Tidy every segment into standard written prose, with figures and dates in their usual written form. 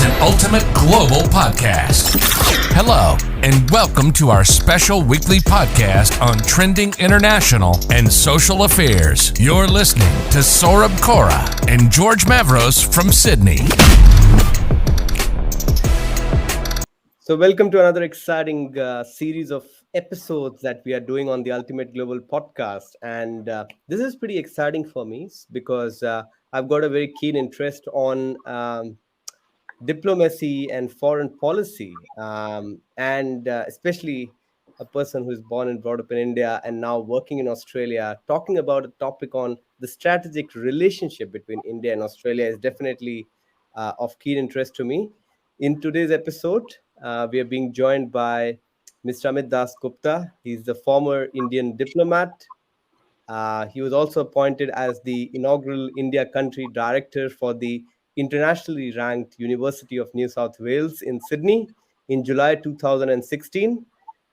an ultimate global podcast. Hello, and welcome to our special weekly podcast on trending international and social affairs. You're listening to Saurabh Kora and George Mavros from Sydney. So welcome to another exciting series of episodes that we are doing on the Ultimate Global Podcast. And this is pretty exciting for me because I've got a very keen interest on diplomacy and foreign policy, and especially a person who's born and brought up in India and now working in Australia, talking about a topic on the strategic relationship between India and Australia is definitely of keen interest to me. In today's episode, we are being joined by Mr. Amit Dasgupta. He's the former Indian diplomat. He was also appointed as the inaugural India Country Director for the internationally ranked University of New South Wales in Sydney in July 2016.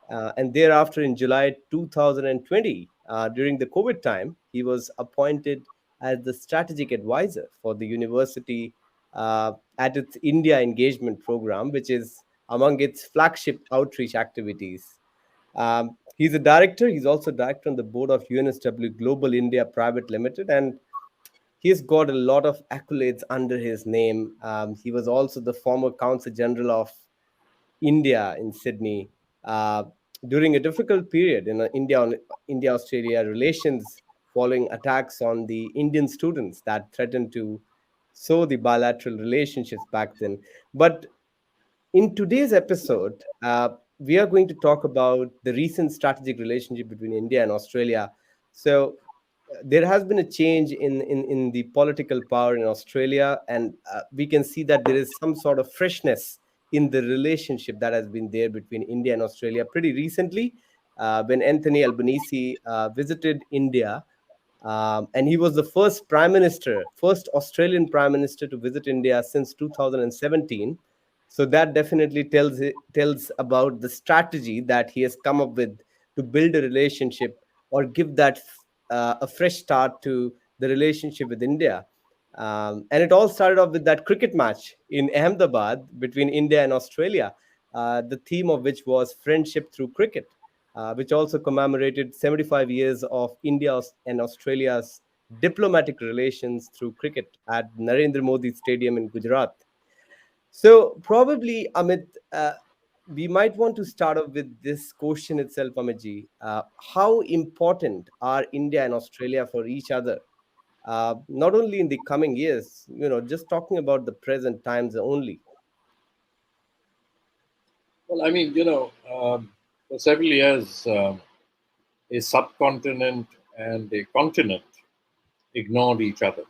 And thereafter, in July 2020, during the COVID time, he was appointed as the strategic advisor for the university at its India engagement program, which is among its flagship outreach activities. He's a director. He's also director on the board of UNSW Global India Private Limited, and he's got a lot of accolades under his name. He was also the former Consul General of India in Sydney during a difficult period in India-Australia relations following attacks on the Indian students that threatened to sow the bilateral relationships back then. But in today's episode, we are going to talk about the recent strategic relationship between India and Australia. So, there has been a change in the political power in Australia, and we can see that there is some sort of freshness in the relationship that has been there between India and Australia pretty recently when Anthony Albanese visited India. And he was the first Australian prime minister to visit India since 2017. So that definitely tells about the strategy that he has come up with to build a relationship or give that a fresh start to the relationship with India. And it all started off with that cricket match in Ahmedabad between India and Australia, the theme of which was friendship through cricket, which also commemorated 75 years of India and Australia's diplomatic relations through cricket at Narendra Modi Stadium in Gujarat. So probably, Amit, we might want to start off with this question itself, Amitji. How important are India and Australia for each other? Not only in the coming years, just talking about the present times only. Well, for several years, a subcontinent and a continent ignored each other.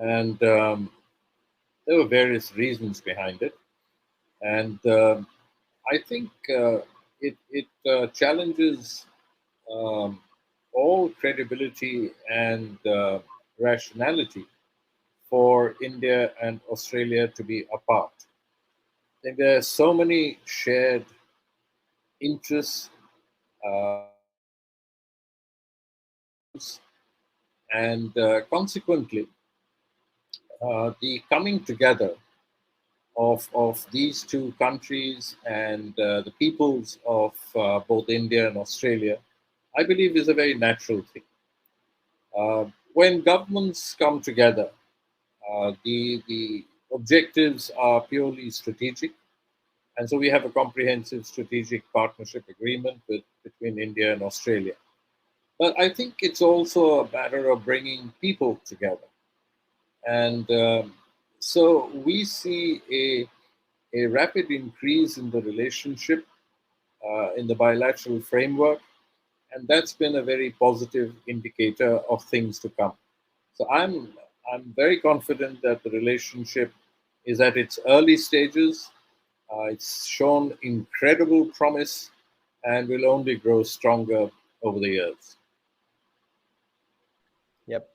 And there were various reasons behind it. And I think it challenges all credibility and rationality for India and Australia to be apart. I think there are so many shared interests and consequently, the coming together of these two countries and the peoples of both India and Australia, I believe is a very natural thing. When governments come together, the objectives are purely strategic. And so we have a comprehensive strategic partnership agreement between India and Australia. But I think it's also a matter of bringing people together. And so we see a rapid increase in the relationship in the bilateral framework. And that's been a very positive indicator of things to come. So I'm very confident that the relationship is at its early stages. It's shown incredible promise and will only grow stronger over the years. Yep.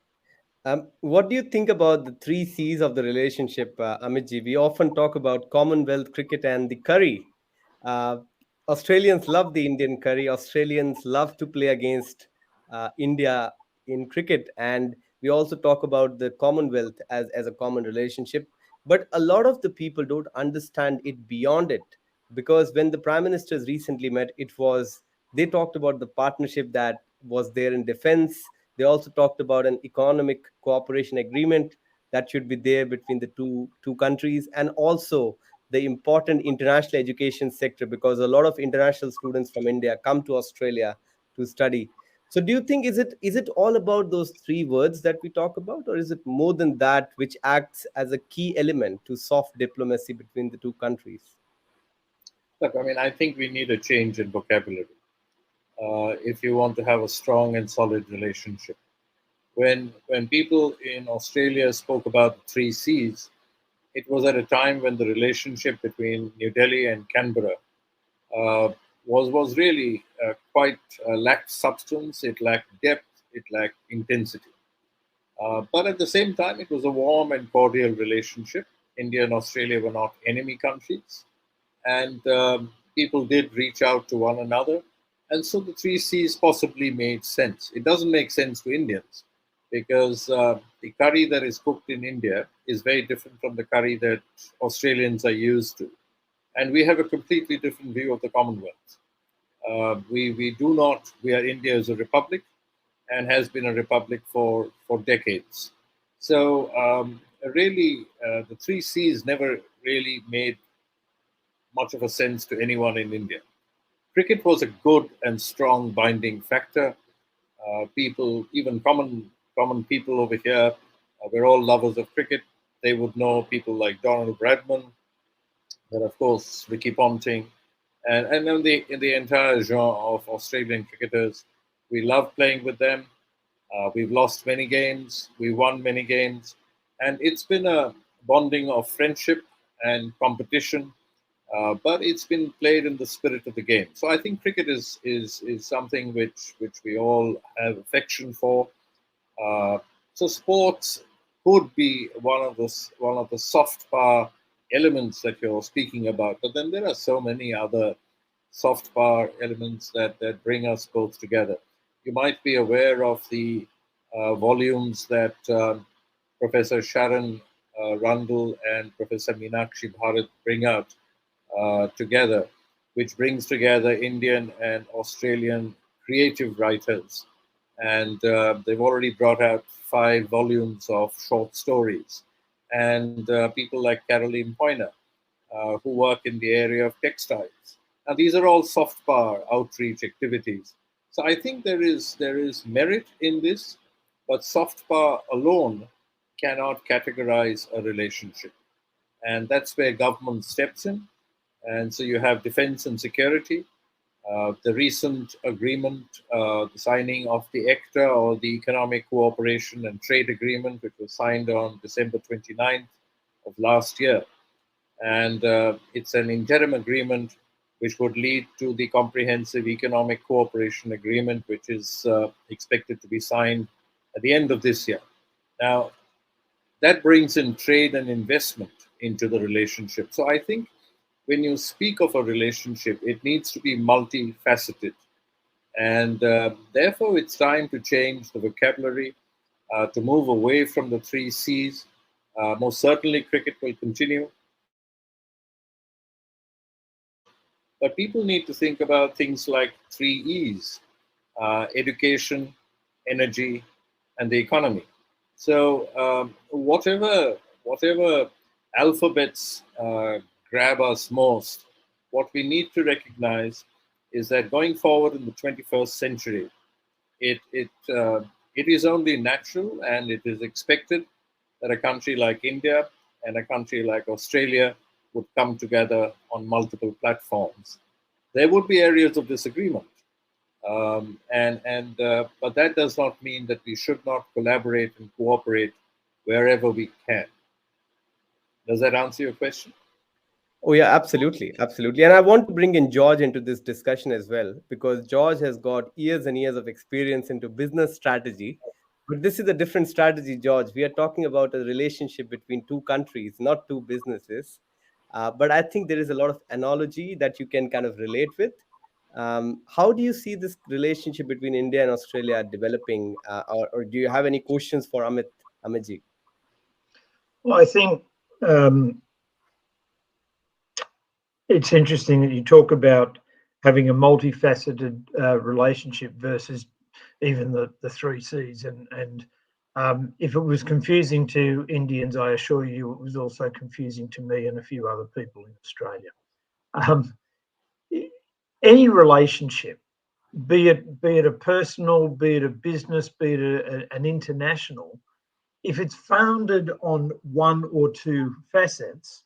What do you think about the three C's of the relationship, Amitji? We often talk about Commonwealth cricket and the curry. Uh, Australians love the Indian curry. Australians love to play against India in cricket. And we also talk about the Commonwealth as a common relationship. but a lot of the people don't understand it beyond it. Because when the prime ministers recently met, it was, they talked about the partnership that was there in defense. They also talked about an economic cooperation agreement that should be there between the two countries, and also the important international education sector, because a lot of international students from India come to Australia to study. So do you think, is it all about those three words that we talk about, or is it more than that, which acts as a key element to soft diplomacy between the two countries? Look, I mean, I think we need a change in vocabulary if you want to have a strong and solid relationship. When people in Australia spoke about the three C's, it was at a time when the relationship between New Delhi and Canberra uh, was really quite lacked substance. It lacked depth. It lacked intensity. But at the same time, it was a warm and cordial relationship. India and Australia were not enemy countries, and people did reach out to one another. And so the three C's possibly made sense. It doesn't make sense to Indians because the curry that is cooked in India is very different from the curry that Australians are used to. And we have a completely different view of the Commonwealth. We do not, we are India as a republic and has been a republic for decades. So, really, the three C's never really made much of a sense to anyone in India. Cricket was a good and strong binding factor. People, even common people over here, we're all lovers of cricket. They would know people like Donald Bradman, but of course Ricky Ponting, and then the entire genre of Australian cricketers. We love playing with them. We've lost many games, we won many games, and it's been a bonding of friendship and competition. But it's been played in the spirit of the game. So I think cricket is something which we all have affection for. Uh, so sports could be one of the soft power elements that you're speaking about, but then there are so many other soft power elements that bring us both together. You might be aware of the volumes that Professor Sharon Rundle and Professor Meenakshi Bharat bring out together, which brings together Indian and Australian creative writers. And they've already brought out 5 volumes of short stories. And people like Caroline Poyner, who work in the area of textiles. Now, these are all soft power outreach activities. So I think there is merit in this, but soft power alone cannot categorize a relationship, and that's where government steps in. And so you have defense and security. The recent agreement, the signing of the ECTA, or the Economic Cooperation and Trade Agreement, which was signed on December 29th of last year, and it's an interim agreement which would lead to the Comprehensive Economic Cooperation Agreement, which is expected to be signed at the end of this year. Now, that brings in trade and investment into the relationship. So I think when you speak of a relationship, it needs to be multifaceted. And therefore, it's time to change the vocabulary, to move away from the three C's. Most certainly, cricket will continue. But people need to think about things like three E's: education, energy, and the economy. So whatever alphabets grab us most, what we need to recognize is that going forward in the 21st century, it is only natural and it is expected that a country like India and a country like Australia would come together on multiple platforms. There would be areas of disagreement, and but that does not mean that we should not collaborate and cooperate wherever we can. Does that answer your question? Oh, yeah, absolutely. Absolutely. And I want to bring in George into this discussion as well, because George has got years and years of experience into business strategy. But this is a different strategy, George. We are talking about a relationship between two countries, not two businesses. But I think there is a lot of analogy that you can kind of relate with. How do you see this relationship between India and Australia developing? Or do you have any questions for Amitji? Well, I think it's interesting that you talk about having a multifaceted relationship versus even the three C's. And if it was confusing to Indians, I assure you it was also confusing to me and a few other people in Australia. Any relationship, be it a personal, be it a business, be it an international, if it's founded on one or two facets,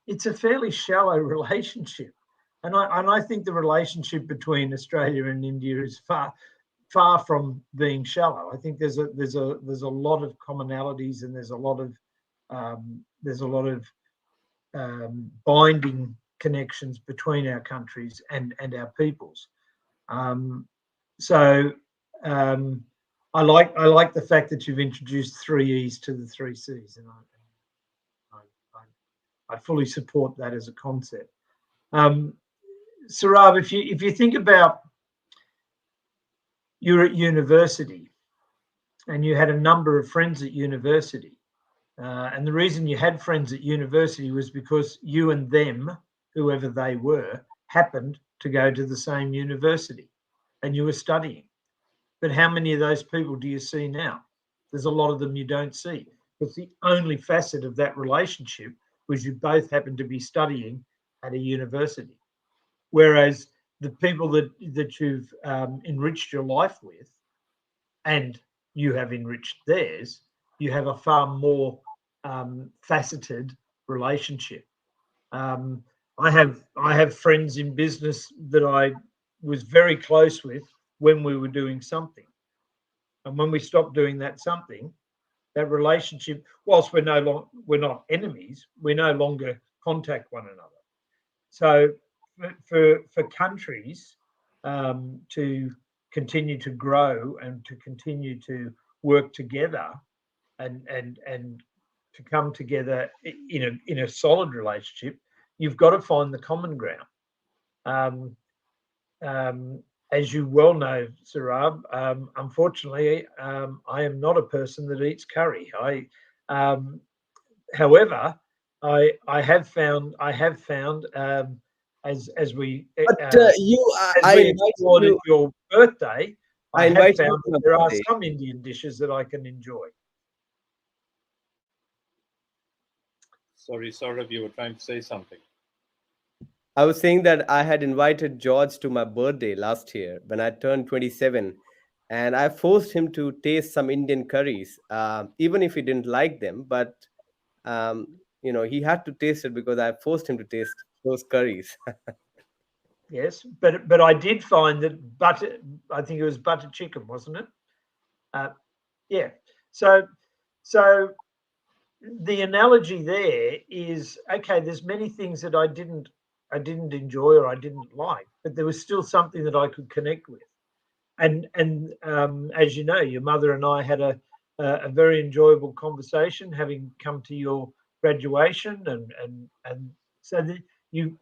it's a fairly shallow relationship. And I think the relationship between Australia and India is far from being shallow. I think there's a lot of commonalities, and there's a lot of binding connections between our countries and our peoples. So I like the fact that you've introduced three E's to the three C's, and I fully support that as a concept. Saurabh, if you think about you're at university and you had a number of friends at university, and the reason you had friends at university was because you and them, whoever they were, happened to go to the same university and you were studying. But how many of those people do you see now? There's a lot of them you don't see. Because the only facet of that relationship was you both happened to be studying at a university. Whereas the people that you've enriched your life with, and you have enriched theirs, you have a far more faceted relationship. I have friends in business that I was very close with when we were doing something, and when we stopped doing that something, that relationship, whilst we're not enemies, we no longer contact one another. So for countries to continue to grow and to continue to work together and to come together in a solid relationship, you've got to find the common ground. As you well know, Saurabh, unfortunately, I am not a person that eats curry. However, I have found as we explored your birthday, I have found that there are some Indian dishes that I can enjoy. Sorry, Saurabh, you were trying to say something. I was saying that I had invited George to my birthday last year when I turned 27, and I forced him to taste some Indian curries, even if he didn't like them. But he had to taste it because I forced him to taste those curries. Yes, but I did find that butter. I think it was butter chicken, wasn't it? Yeah. So the analogy there is, okay, there's many things that I didn't enjoy or I didn't like, but there was still something that I could connect with. And as you know, your mother and I had a very enjoyable conversation, having come to your graduation, and so that you,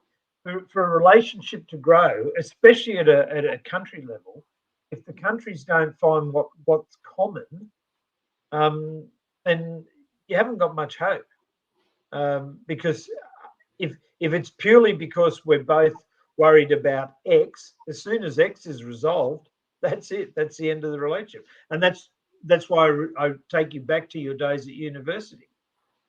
for a relationship to grow, especially at a country level, if the countries don't find what's common, then you haven't got much hope. Because if it's purely because we're both worried about X, as soon as X is resolved, that's it. That's the end of the relationship. And that's why I take you back to your days at university.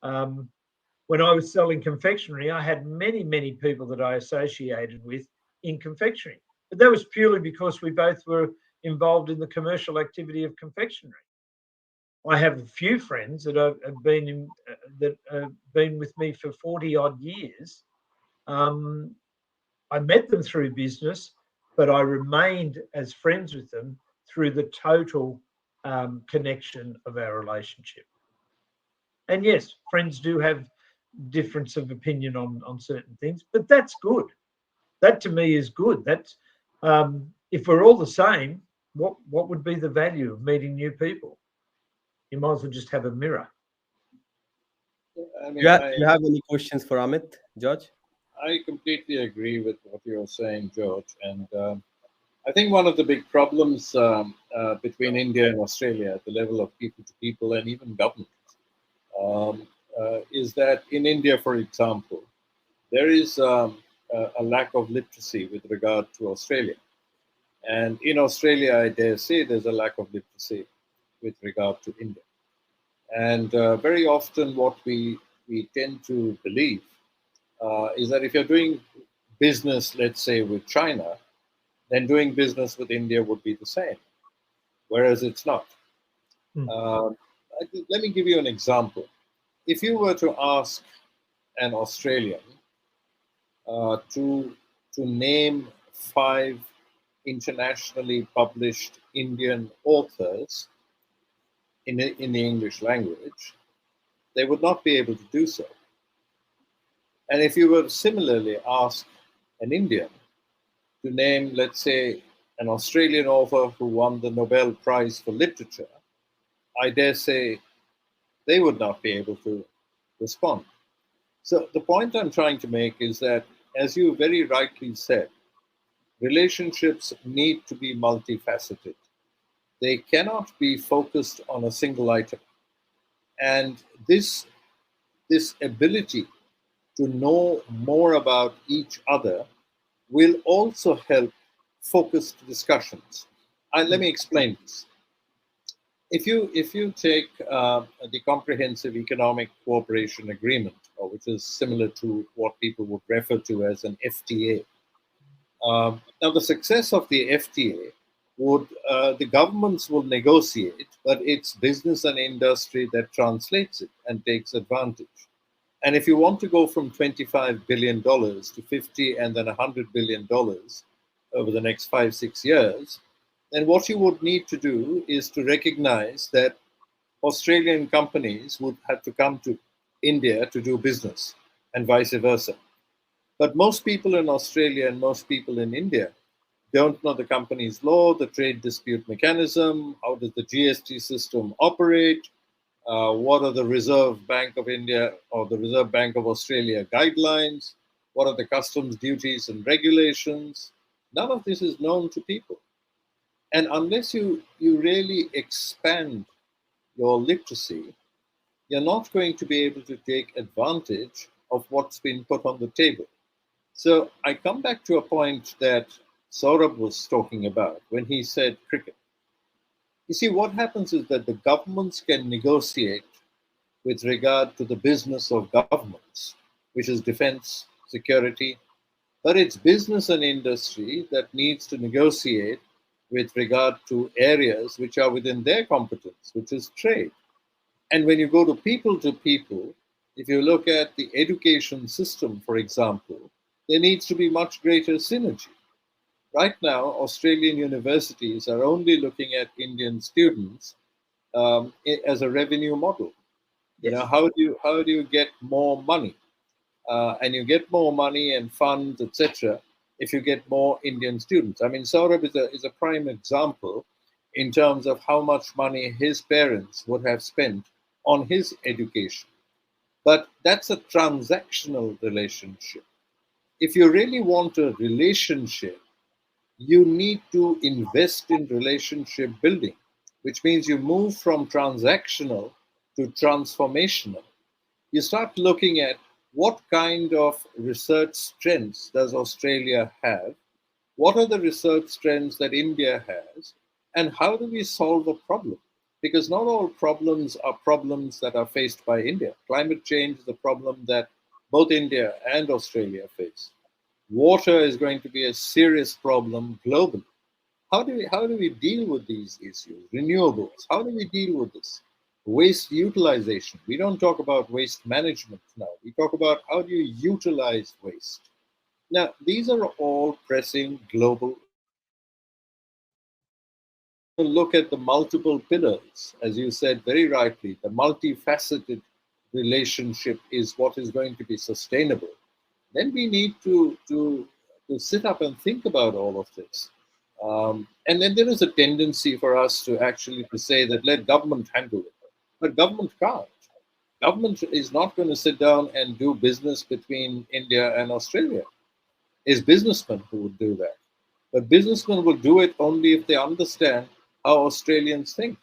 When I was selling confectionery, I had many people that I associated with in confectionery. But that was purely because we both were involved in the commercial activity of confectionery. I have a few friends that have been with me for 40 odd years. I met them through business, but I remained as friends with them through the total connection of our relationship. And yes, friends do have difference of opinion on certain things, but that's good. That to me is good. That's if we're all the same, what would be the value of meeting new people? You might as well just have a mirror. I mean, you have any questions for Amit, George? I completely agree with what you're saying, George. And I think one of the big problems between India and Australia at the level of people to people and even government is that in India, for example, there is a lack of literacy with regard to Australia. And in Australia, I dare say there's a lack of literacy with regard to India. And very often what we tend to believe is that if you're doing business, let's say, with China, then doing business with India would be the same, whereas it's not. Mm. Let me give you an example. If you were to ask an Australian to name 5 internationally published Indian authors in the English language, they would not be able to do so. And if you were to similarly ask an Indian to name, let's say, an Australian author who won the Nobel Prize for Literature, I dare say they would not be able to respond. So the point I'm trying to make is that, as you very rightly said, relationships need to be multifaceted. They cannot be focused on a single item. And this ability to know more about each other will also help focused discussions. Let me explain this. If you take the Comprehensive Economic Cooperation Agreement, or which is similar to what people would refer to as an FTA, now the success of the FTA would the governments will negotiate, but it's business and industry that translates it and takes advantage. And if you want to go from $25 billion to 50 and then $100 billion over the next 5-6 years, then what you would need to do is to recognize that Australian companies would have to come to India to do business and vice versa. But most people in Australia and most people in India don't know the company's law, the trade dispute mechanism, how does the GST system operate, what are the Reserve Bank of India or the Reserve Bank of Australia guidelines, what are the customs duties and regulations. None of this is known to people. And unless you really expand your literacy, you're not going to be able to take advantage of what's been put on the table. So I come back to a point that Saurabh was talking about when he said cricket. You see, what happens is that the governments can negotiate with regard to the business of governments, which is defense, security, but it's business and industry that needs to negotiate with regard to areas which are within their competence, which is trade. And when you go to people, if you look at the education system, for example, there needs to be much greater synergy. Right now, Australian universities are only looking at Indian students as a revenue model. Yes. You know, how do you get more money? And you get more money and funds, etc., if you get more Indian students. I mean, Saurabh is a prime example in terms of how much money his parents would have spent on his education. But that's a transactional relationship. If you really want a relationship, you need to invest in relationship building, which means you move from transactional to transformational. You start looking at what kind of research strengths does Australia have? What are the research strengths that India has? And how do we solve a problem? Because not all problems are problems that are faced by India. Climate change is a problem that both India and Australia face. Water is going to be a serious problem globally. How do we deal with these issues? Renewables, how do we deal with this? Waste utilization. We don't talk about waste management now. We talk about how do you utilize waste. Now, these are all pressing global. Look at the multiple pillars, as you said very rightly, the multifaceted relationship is what is going to be sustainable. Then we need to sit up and think about all of this. And then there is a tendency for us to actually to say that let government handle it. But government can't. Government is not going to sit down and do business between India and Australia. It's businessmen who would do that. But businessmen will do it only if they understand how Australians think.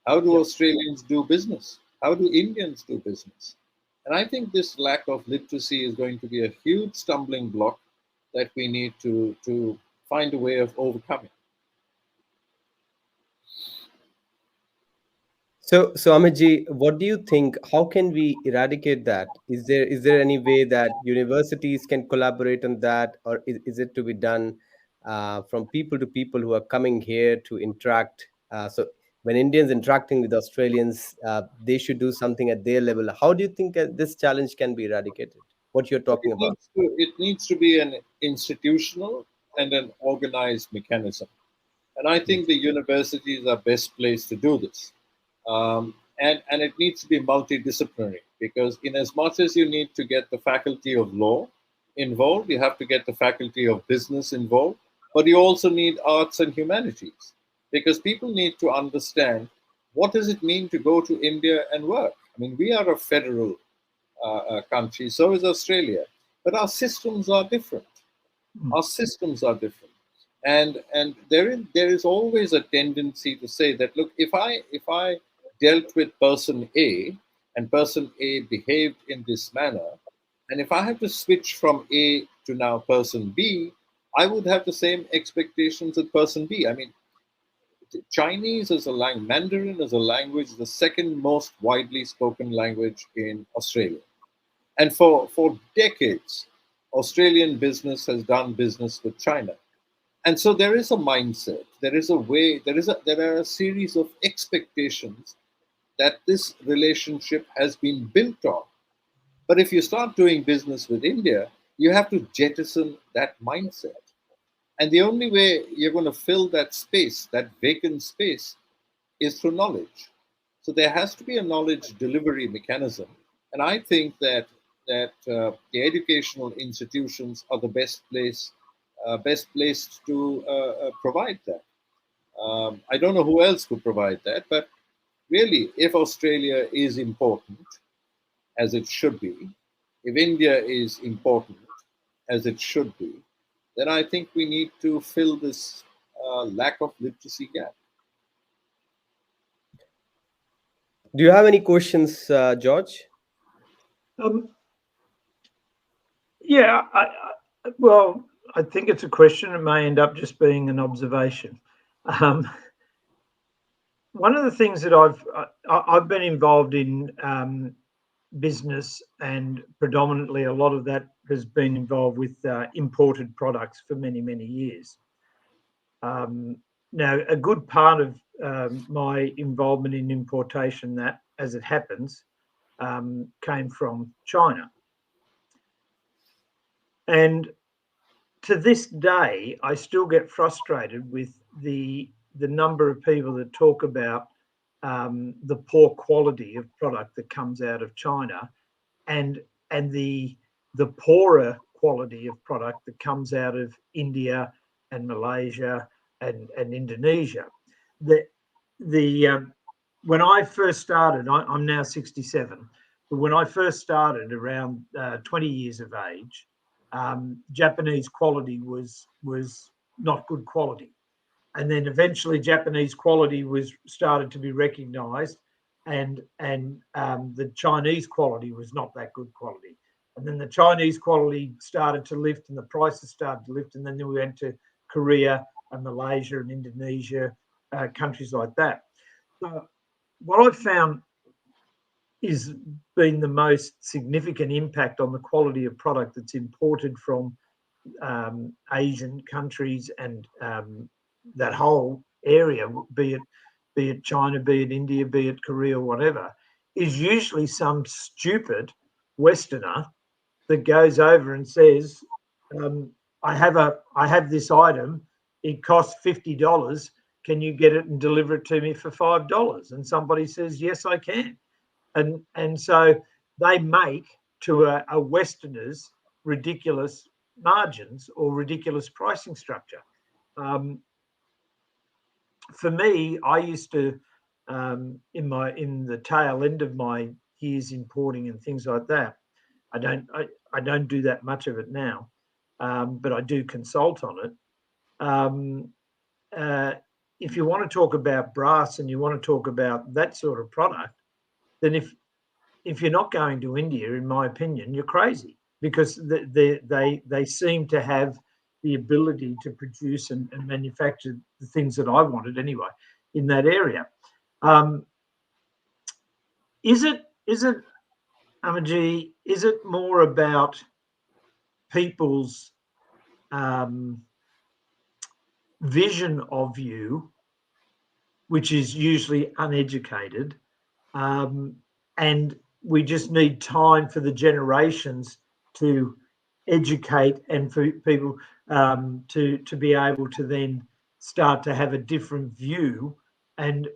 How do Australians do business? How do Indians do business? And I think this lack of literacy is going to be a huge stumbling block that we need to find a way of overcoming. So Amitji, what do you think? How can we eradicate that? Is there any way that universities can collaborate on that, or is it to be done from people to people who are coming here to interact? So when Indians interacting with Australians, they should do something at their level. How do you think this challenge can be eradicated? What you're talking about? It needs to be an institutional and an organized mechanism. And I think the universities are best placed to do this. And it needs to be multidisciplinary, because in as much as you need to get the faculty of law involved, you have to get the faculty of business involved, but you also need arts and humanities, because people need to understand what does it mean to go to India and work. I mean, we are a federal country, so is Australia, but our systems are different. Our systems are different, and there is always a tendency to say that, look, if I dealt with person A and person A behaved in this manner, and if I have to switch from A to now person B, I would have the same expectations as person B. I mean, Chinese as a language, Mandarin as a language, is the second most widely spoken language in Australia. And for decades, Australian business has done business with China. And so there is a mindset, there is a way, there are a series of expectations that this relationship has been built on. But if you start doing business with India, you have to jettison that mindset. And the only way you're going to fill that space, that vacant space, is through knowledge. So there has to be a knowledge delivery mechanism. And I think the educational institutions are the best placed to provide that. I don't know who else could provide that, but really, if Australia is important, as it should be, if India is important, as it should be, then I think we need to fill this lack of literacy gap. Do you have any questions, George? Yeah, well, I think it's a question. It may end up just being an observation. One of the things that I've been involved in business, and predominantly a lot of that has been involved with imported products for many, many years. Now, a good part of my involvement in importation, that, as it happens, came from China. And to this day, I still get frustrated with the number of people that talk about the poor quality of product that comes out of China, and the poorer quality of product that comes out of India and Malaysia and Indonesia. When I first started, I'm now 67, but when I first started around 20 years of age, Japanese quality was not good quality. And then eventually Japanese quality was started to be recognised, and the Chinese quality was not that good quality. And then the Chinese quality started to lift, and the prices started to lift, and then we went to Korea and Malaysia and Indonesia, countries like that. So what I've found is been the most significant impact on the quality of product that's imported from Asian countries and that whole area, be it China, be it India, be it Korea, whatever, is usually some stupid Westerner that goes over and says, I have this item, it costs $50. Can you get it and deliver it to me for $5? And somebody says, yes, I can. And so they make to a Westerner's ridiculous margins or ridiculous pricing structure. For me, I used to, in the tail end of my years importing and things like that, I don't do that much of it now, but I do consult on it. If you want to talk about brass and you want to talk about that sort of product, then if you're not going to India, in my opinion, you're crazy, because they seem to have the ability to produce and manufacture the things that I wanted anyway in that area. Is it, Amaji, is it more about people's vision of you, which is usually uneducated, and we just need time for the generations to educate and for people to be able to then start to have a different view? And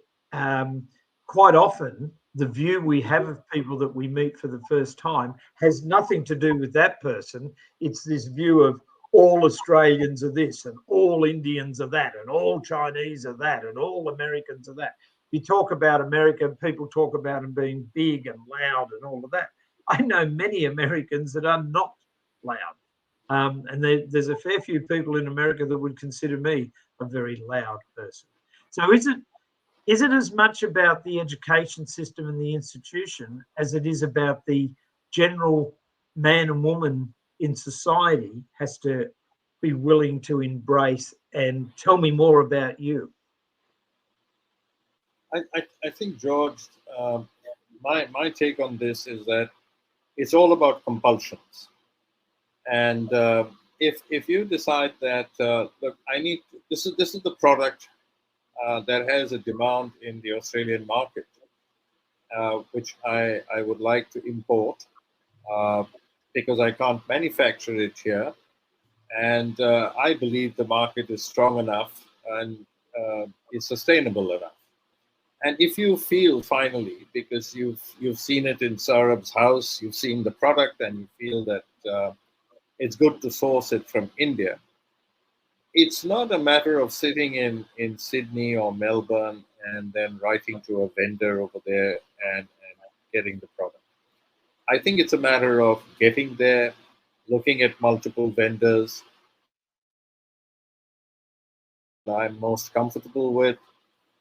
quite often the view we have of people that we meet for the first time has nothing to do with that person. It's this view of all Australians are this and all Indians are that and all Chinese are that and all Americans are that. You talk about America, people talk about them being big and loud and all of that. I know many Americans that are not loud. And there's a fair few people in America that would consider me a very loud person. So is it as much about the education system and the institution as it is about the general man and woman in society has to be willing to embrace? And tell me more about you. I think, George, my take on this is that it's all about compulsions. And if you decide that look, this is the product that has a demand in the Australian market, which I would like to import because I can't manufacture it here, and I believe the market is strong enough and is sustainable enough. And if you feel finally, because you've seen it in Saurabh's house, you've seen the product, and you feel that it's good to source it from India, it's not a matter of sitting in Sydney or Melbourne and then writing to a vendor over there and getting the product. I think it's a matter of getting there, looking at multiple vendors that I'm most comfortable with,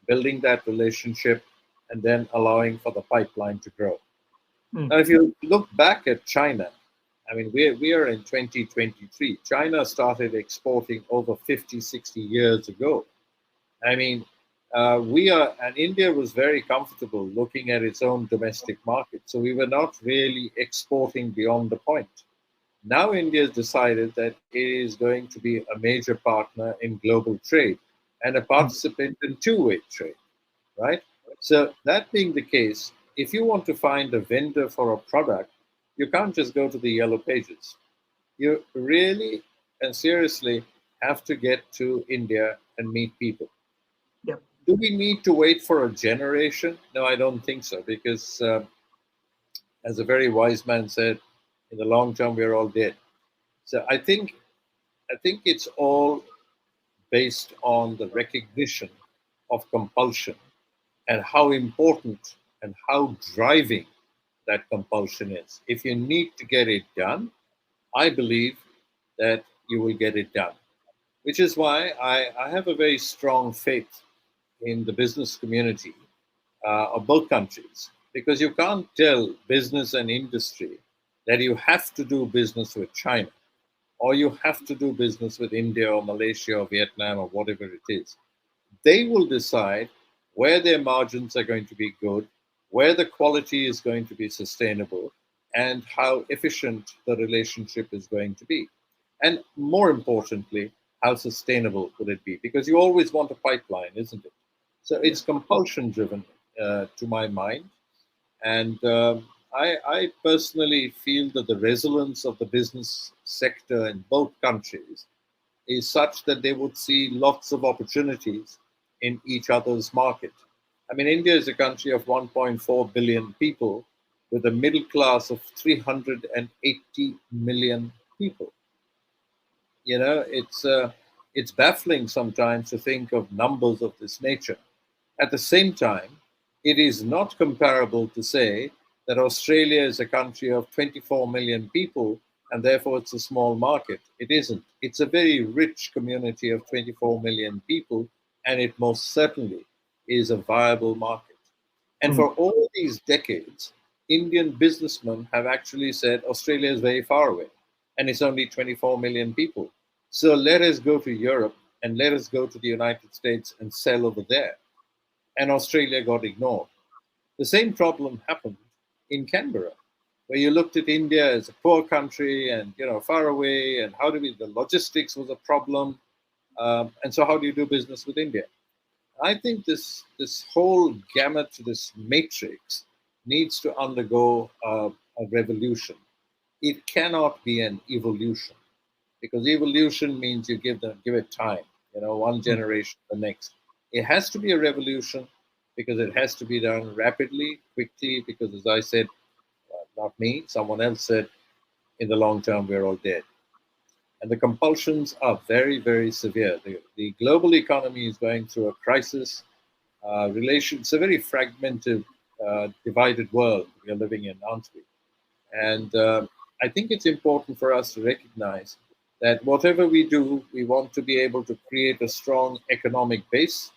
building that relationship, and then allowing for the pipeline to grow. Now, if you look back at China, I mean, we are in 2023. China started exporting over 50, 60 years ago. I mean, and India was very comfortable looking at its own domestic market. So we were not really exporting beyond the point. Now India has decided that it is going to be a major partner in global trade and a participant in two-way trade, right? So that being the case, if you want to find a vendor for a product, you can't just go to the yellow pages. You really and seriously have to get to India and meet people. Yep. Do we need to wait for a generation? No, I don't think so, because as a very wise man said, in the long term, we're all dead. So I think it's all based on the recognition of compulsion and how important and how driving that compulsion is. If you need to get it done, I believe that you will get it done, which is why I have a very strong faith in the business community of both countries, because you can't tell business and industry that you have to do business with China or you have to do business with India or Malaysia or Vietnam or whatever it is. They will decide where their margins are going to be good, where the quality is going to be sustainable, and how efficient the relationship is going to be. And more importantly, how sustainable would it be? Because you always want a pipeline, isn't it? So it's compulsion driven to my mind. And I personally feel that the resilience of the business sector in both countries is such that they would see lots of opportunities in each other's market. I mean, India is a country of 1.4 billion people with a middle class of 380 million people. You know, it's baffling sometimes to think of numbers of this nature. At the same time, it is not comparable to say that Australia is a country of 24 million people and therefore it's a small market. It isn't. It's a very rich community of 24 million people, and it most certainly is a viable market. And for all these decades, Indian businessmen have actually said Australia is very far away and it's only 24 million people. So let us go to Europe and let us go to the United States and sell over there. And Australia got ignored. The same problem happened in Canberra, where you looked at India as a poor country and far away, and the logistics was a problem, and so how do you do business with India? I think this whole gamut, this matrix, needs to undergo a revolution. It cannot be an evolution, because evolution means you give it time. One generation, the next. It has to be a revolution because it has to be done rapidly, quickly. Because as I said, not me, someone else said, in the long term we're all dead. And the compulsions are very, very severe. The global economy is going through a crisis. It's a very fragmented, divided world we are living in, aren't we? And I think it's important for us to recognize that whatever we do, we want to be able to create a strong economic base,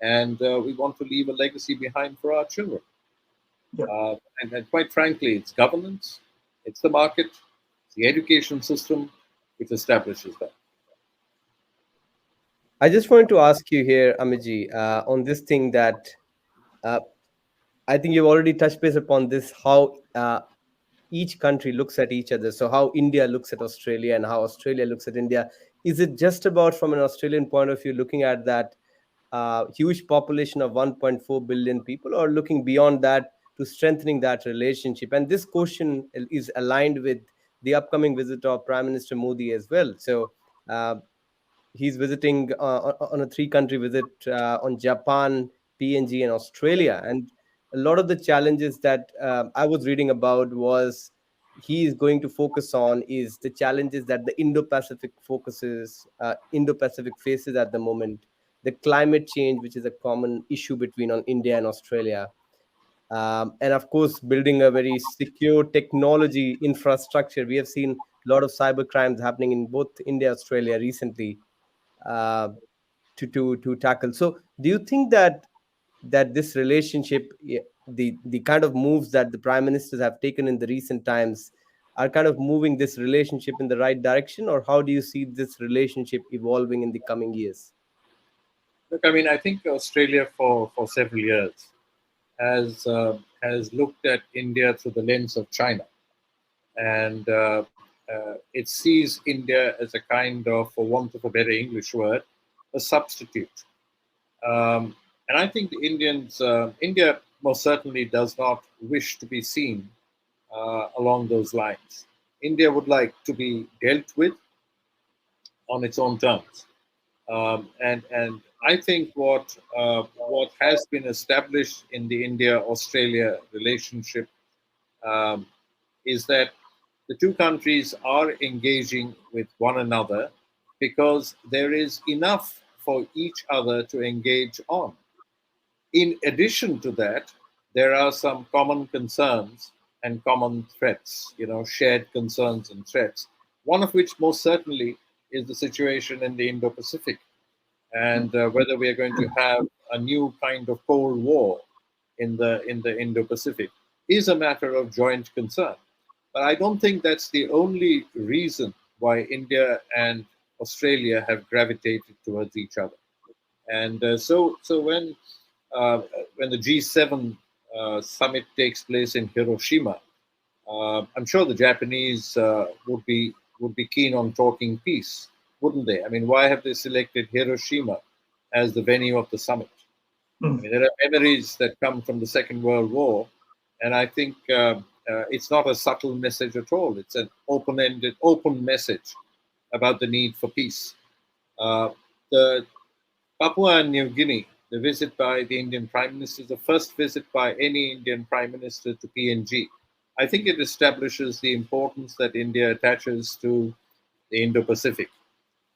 and we want to leave a legacy behind for our children. Yep. And quite frankly, it's governance, it's the market, it's the education system which establishes that. I just wanted to ask you here, Amiji, on this thing that uh, I think you've already touched base upon this, how each country looks at each other. So how India looks at Australia and how Australia looks at India. Is it just about, from an Australian point of view, looking at that huge population of 1.4 billion people, or looking beyond that to strengthening that relationship? And this question is aligned with the upcoming visit of Prime Minister Modi as well. So he's visiting on a three-country visit on Japan, PNG, and Australia. And a lot of the challenges that I was reading about was he is going to focus on is the challenges that the Indo-Pacific faces at the moment, the climate change, which is a common issue between on India and Australia, and of course building a very secure technology infrastructure. We have seen a lot of cyber crimes happening in both India and Australia recently, uh, to tackle. So do you think that this relationship, the kind of moves that the prime ministers have taken in the recent times, are kind of moving this relationship in the right direction, or how do you see this relationship evolving in the coming years? Look, I think Australia for several years has looked at India through the lens of China, and it sees India as a kind of, for want of a better English word, a substitute. And I think India most certainly does not wish to be seen along those lines. India would like to be dealt with on its own terms. And I think what has been established in the India-Australia relationship is that the two countries are engaging with one another because there is enough for each other to engage on. In addition to that, there are some common concerns and common threats, shared concerns and threats, one of which most certainly is the situation in the Indo-Pacific, and whether we are going to have a new kind of Cold War in the Indo-Pacific is a matter of joint concern. But I don't think that's the only reason why India and Australia have gravitated towards each other. And so when the G7 summit takes place in Hiroshima, I'm sure the Japanese would be keen on talking peace, wouldn't they? Why have they selected Hiroshima as the venue of the summit? There are memories that come from the Second World War, and I think it's not a subtle message at all. It's an open-ended, open message about the need for peace. The Papua and New Guinea, the visit by the Indian Prime Minister, is the first visit by any Indian Prime Minister to PNG. I think it establishes the importance that India attaches to the Indo-Pacific.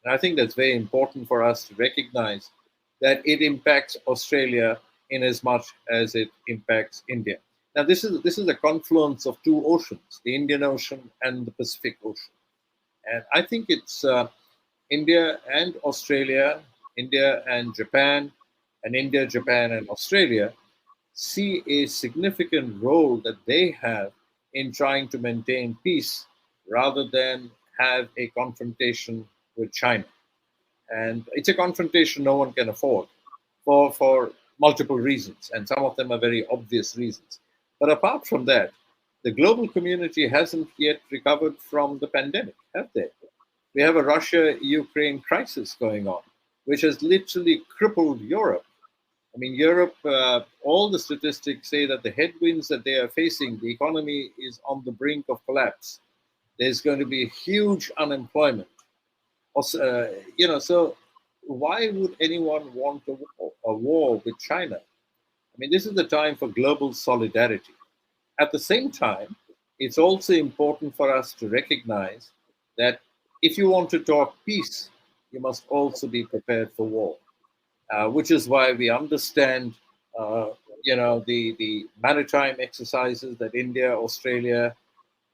And I think that's very important for us to recognize that it impacts Australia in as much as it impacts India. Now, this is a confluence of two oceans, the Indian Ocean and the Pacific Ocean. And I think it's India and Australia, India and Japan, and India, Japan, and Australia see a significant role that they have in trying to maintain peace rather than have a confrontation with China. And it's a confrontation no one can afford for multiple reasons, and some of them are very obvious reasons. But apart from that, the global community hasn't yet recovered from the pandemic, have they? We have a Russia-Ukraine crisis going on, which has literally crippled Europe. I mean, Europe, all the statistics say that the headwinds that they are facing, the economy is on the brink of collapse. There's going to be huge unemployment. So why would anyone want a war with China? I mean, this is the time for global solidarity. At the same time, it's also important for us to recognize that if you want to talk peace, you must also be prepared for war, which is why we understand, the maritime exercises that India, Australia,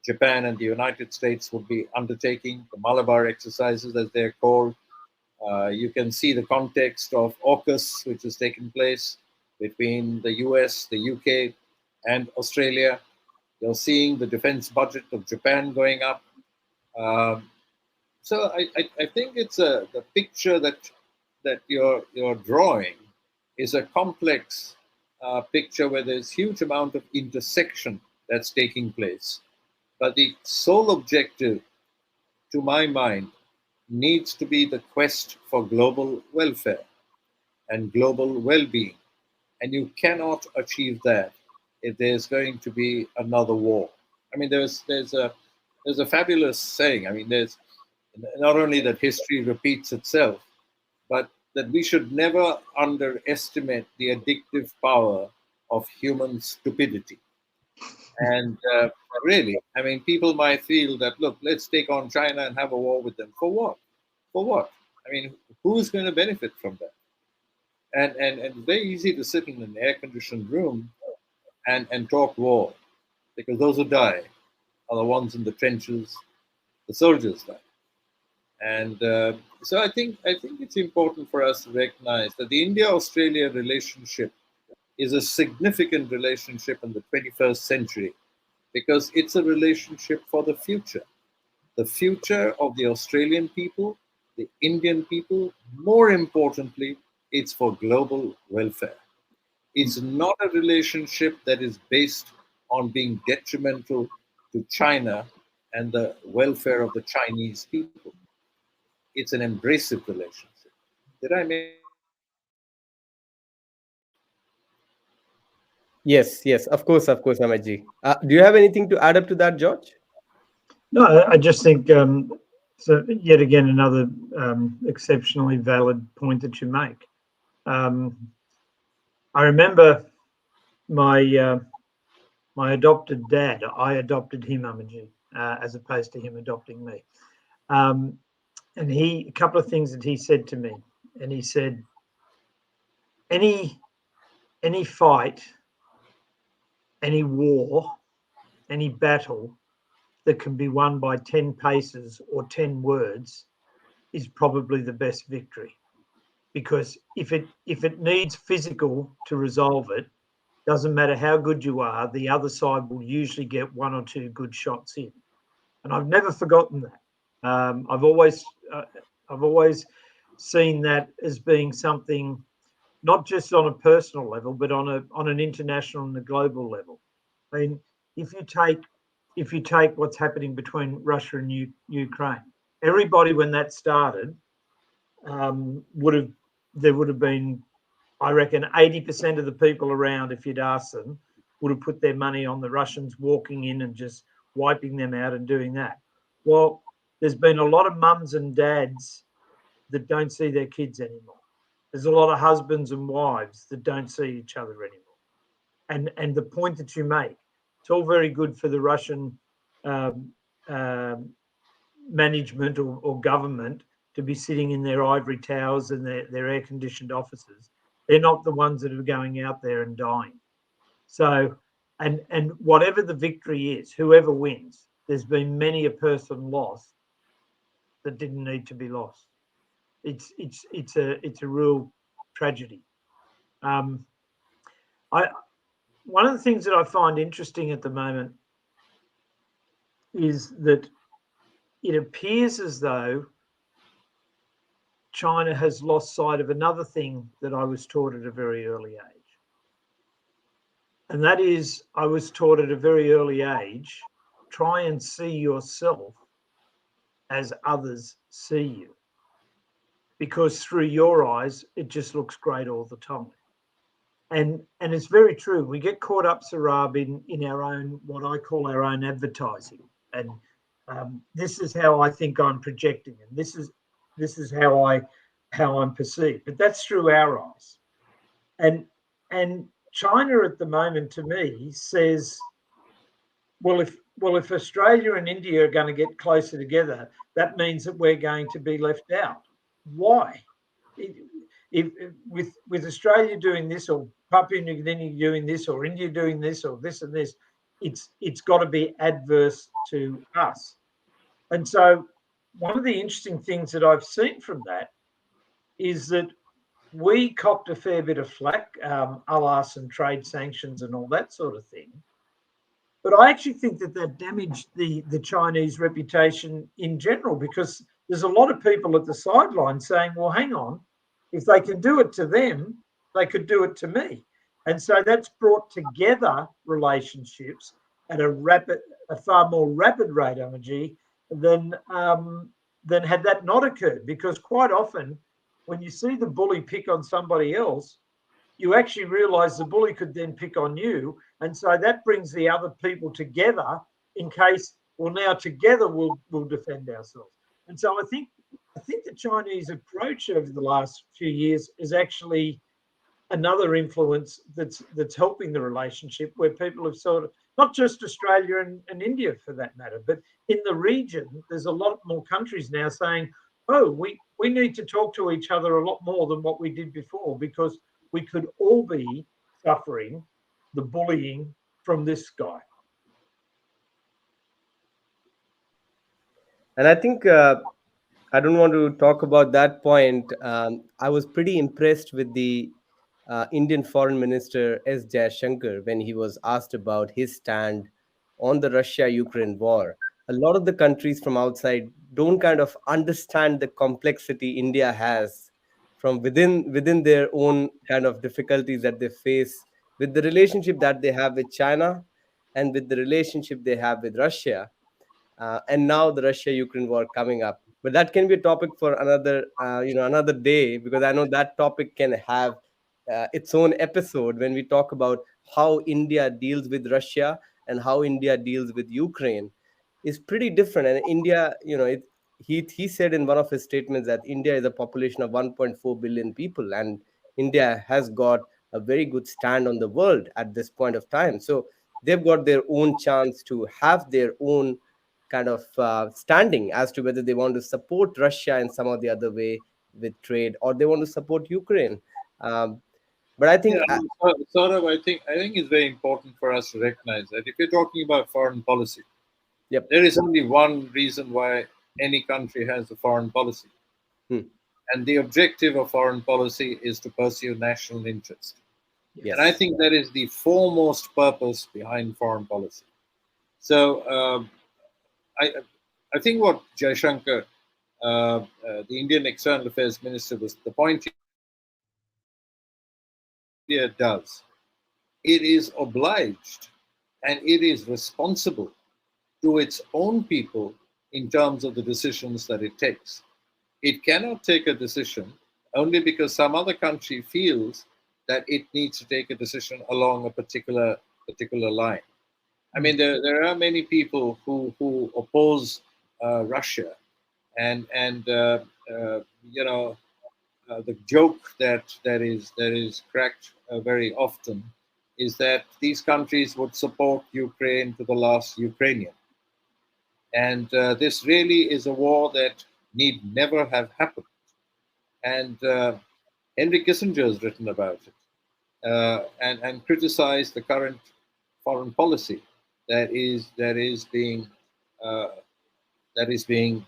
Japan, and the United States would be undertaking, the Malabar exercises, as they're called. You can see the context of AUKUS, which has taken place between the US, the UK, and Australia. You're seeing the defense budget of Japan going up. So I think it's the picture that you're drawing is a complex picture where there's huge amount of intersection that's taking place. But the sole objective, to my mind, needs to be the quest for global welfare and global well-being. And you cannot achieve that if there's going to be another war. I mean, there's a fabulous saying. I mean, there's not only that history repeats itself, but that we should never underestimate the addictive power of human stupidity. And really, I mean, people might feel that, look, let's take on China and have a war with them. For what? For what? I mean, who's going to benefit from that? And it's very easy to sit in an air-conditioned room and talk war, because those who die are the ones in the trenches, the soldiers die. And so I think it's important for us to recognize that the India-Australia relationship is a significant relationship in the 21st century, because it's a relationship for the future of the Australian people, the Indian people. More importantly, it's for global welfare. It's not a relationship that is based on being detrimental to China and the welfare of the Chinese people. It's an embracive relationship. Did I make? Yes, of course, Amitji. Do you have anything to add up to that, George? No, I just think so. Yet again, another exceptionally valid point that you make. I remember my my adopted dad. I adopted him, Amitji, as opposed to him adopting me. And a couple of things that he said to me, and he said, any fight, any war, any battle that can be won by 10 paces or 10 words is probably the best victory. Because if it needs physical to resolve it, doesn't matter how good you are, the other side will usually get one or two good shots in. And I've never forgotten that. I've always seen that as being something not just on a personal level, but on an international and a global level. I mean, if you take what's happening between Russia and Ukraine, everybody when that started there would have been, I reckon, 80% of the people around, if you'd asked them, would have put their money on the Russians walking in and just wiping them out and doing that. Well, there's been a lot of mums and dads that don't see their kids anymore. There's a lot of husbands and wives that don't see each other anymore. And the point that you make, it's all very good for the Russian management or government to be sitting in their ivory towers and their air-conditioned offices. They're not the ones that are going out there and dying. So, and whatever the victory is, whoever wins, there's been many a person lost that didn't need to be lost. It's a real tragedy. one of the things that I find interesting at the moment is that it appears as though China has lost sight of another thing that I was taught at a very early age. And that is, I was taught at a very early age, try and see yourself as others see you. Because through your eyes, it just looks great all the time. And it's very true. We get caught up, Sarab, in our own, what I call our own advertising. And this is how I think I'm projecting, and this is how I'm perceived. But that's through our eyes. And China at the moment, to me, says, well, if Australia and India are going to get closer together, that means that we're going to be left out. Why? If with Australia doing this, or Papua New Guinea doing this, or India doing this, or this and this, it's got to be adverse to us. And so one of the interesting things that I've seen from that is that we copped a fair bit of flack, alas, and trade sanctions and all that sort of thing. But I actually think that damaged the Chinese reputation in general, because there's a lot of people at the sideline saying, well, hang on, if they can do it to them, they could do it to me. And so that's brought together relationships at a far more rapid rate, Amaji, than had that not occurred. Because quite often, when you see the bully pick on somebody else, you actually realise the bully could then pick on you. And so that brings the other people together in case, well, now together we'll defend ourselves. And so I think the Chinese approach over the last few years is actually another influence that's helping the relationship, where people have sort of, not just Australia and India for that matter, but in the region, there's a lot more countries now saying, oh, we need to talk to each other a lot more than what we did before, because we could all be suffering the bullying from this guy. And I think I don't want to talk about that point. I was pretty impressed with the Indian Foreign Minister S. Jaishankar when he was asked about his stand on the Russia-Ukraine war. A lot of the countries from outside don't kind of understand the complexity India has from within their own kind of difficulties that they face with the relationship that they have with China and with the relationship they have with Russia, and now the Russia-Ukraine war coming up. But that can be a topic for another day, because I know that topic can have its own episode when we talk about how India deals with Russia and how India deals with Ukraine is pretty different. And India, he said in one of his statements that India is a population of 1.4 billion people, and India has got a very good stand on the world at this point of time. So they've got their own chance to have their own kind of standing as to whether they want to support Russia in some or the other way with trade, or they want to support Ukraine. But I think, Saurabh, I think it's very important for us to recognize that if you're talking about foreign policy, yep, there is only one reason why any country has a foreign policy. And the objective of foreign policy is to pursue national interest. yes. And I think that is the foremost purpose behind foreign policy. So I think what Jaishankar, the Indian External Affairs Minister, was the point India does. It is obliged and it is responsible to its own people in terms of the decisions that it takes. It cannot take a decision only because some other country feels that it needs to take a decision along a particular line. I mean, there are many people who oppose Russia, and the joke that is cracked very often is that these countries would support Ukraine to the last Ukrainian, and this really is a war that need never have happened. And Henry Kissinger has written about it and criticized the current foreign policy that is being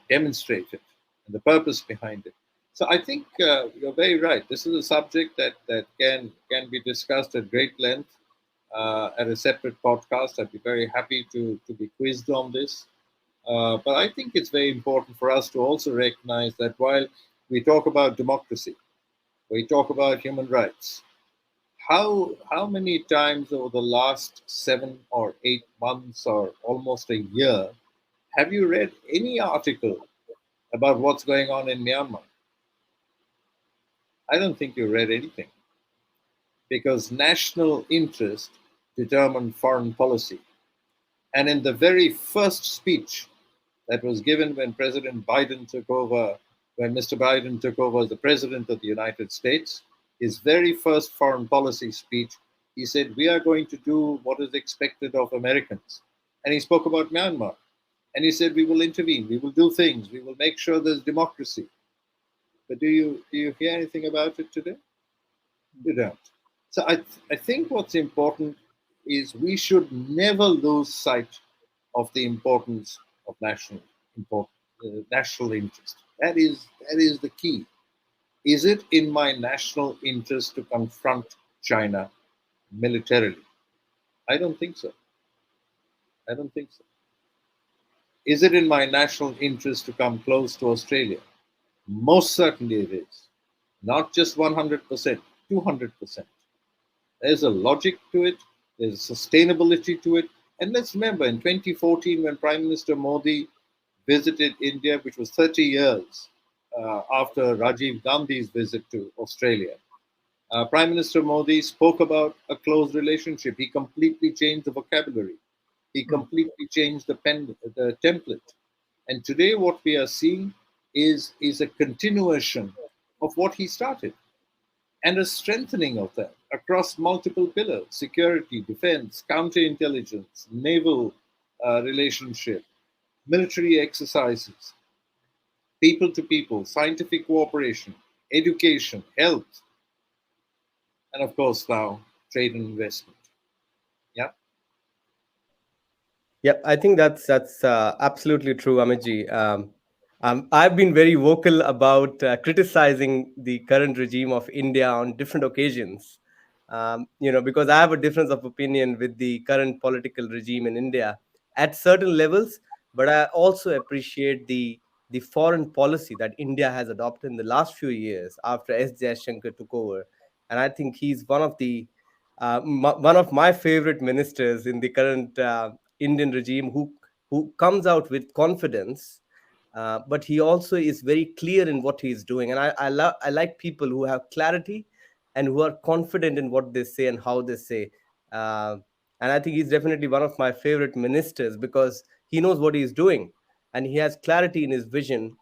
demonstrated and the purpose behind it. So I think you're very right. This is a subject that can be discussed at great length. at a separate podcast. I'd be very happy to be quizzed on this. But I think it's very important for us to also recognize that while we talk about democracy, we talk about human rights, how many times over the last 7 or 8 months or almost a year have you read any article about what's going on in Myanmar? I don't think you read anything, because national interest determined foreign policy. And in the very first speech that was given when President Biden took over, when Mr. Biden took over as the President of the United States, his very first foreign policy speech, he said, "We are going to do what is expected of Americans." And he spoke about Myanmar. And he said, "We will intervene, we will do things, we will make sure there's democracy." But do you hear anything about it today? You don't. So I think what's important is we should never lose sight of the importance of national interest. That is the key. Is it in my national interest to confront China militarily? I don't think so. I don't think so. Is it in my national interest to come close to Australia? Most certainly it is. Not just 100%, 200%. There's a logic to it. There's a sustainability to it. And let's remember, in 2014, when Prime Minister Modi visited India, which was 30 years after Rajiv Gandhi's visit to Australia, Prime Minister Modi spoke about a close relationship. He completely changed the vocabulary. He completely changed the template. And today what we are seeing is a continuation of what he started, and a strengthening of that across multiple pillars: security, defense, counterintelligence, naval relationship, military exercises, people to people, scientific cooperation, education, health, and of course now trade and investment. Yeah. Yep, I think that's absolutely true, Amitji. I've been very vocal about criticizing the current regime of India on different occasions. Because I have a difference of opinion with the current political regime in India at certain levels, but I also appreciate the foreign policy that India has adopted in the last few years after S. Jaishankar took over, and I think he's one of my favorite ministers in the current Indian regime who comes out with confidence, but he also is very clear in what he is doing. And I like people who have clarity and who are confident in what they say and how they say. And I think he's definitely one of my favorite ministers because he knows what he's doing and he has clarity in his vision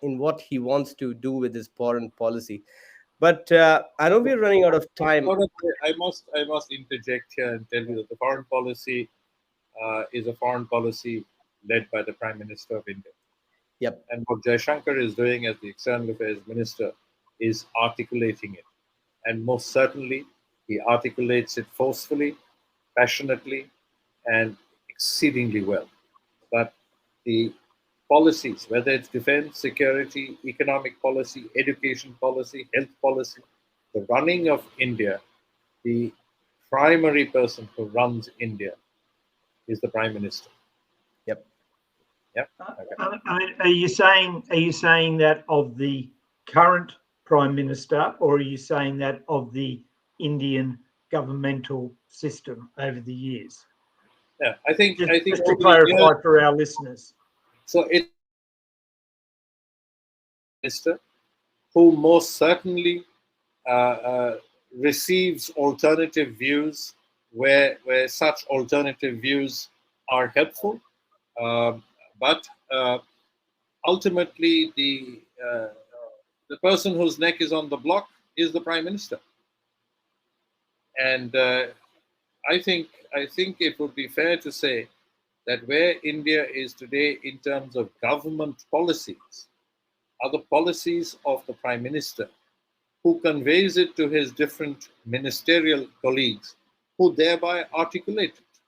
in what he wants to do with his foreign policy. But I know we're running out of time. I must interject here and tell you that the foreign policy is a foreign policy led by the Prime Minister of India. Yep. And what Jaishankar is doing as the External Affairs Minister is articulating it. And most certainly, he articulates it forcefully, passionately, and exceedingly well. But the policies, whether it's defense, security, economic policy, education policy, health policy, the running of India, the primary person who runs India is the Prime Minister. Yep. Yep. Okay. Are you saying that of the current Prime Minister, or are you saying that of the Indian governmental system over the years? Yeah, I think just to clarify for our listeners. So it's minister who most certainly receives alternative views where such alternative views are helpful, but ultimately the person whose neck is on the block is the Prime Minister. And I think it would be fair to say that where India is today in terms of government policies are the policies of the Prime Minister, who conveys it to his different ministerial colleagues, who thereby articulate it.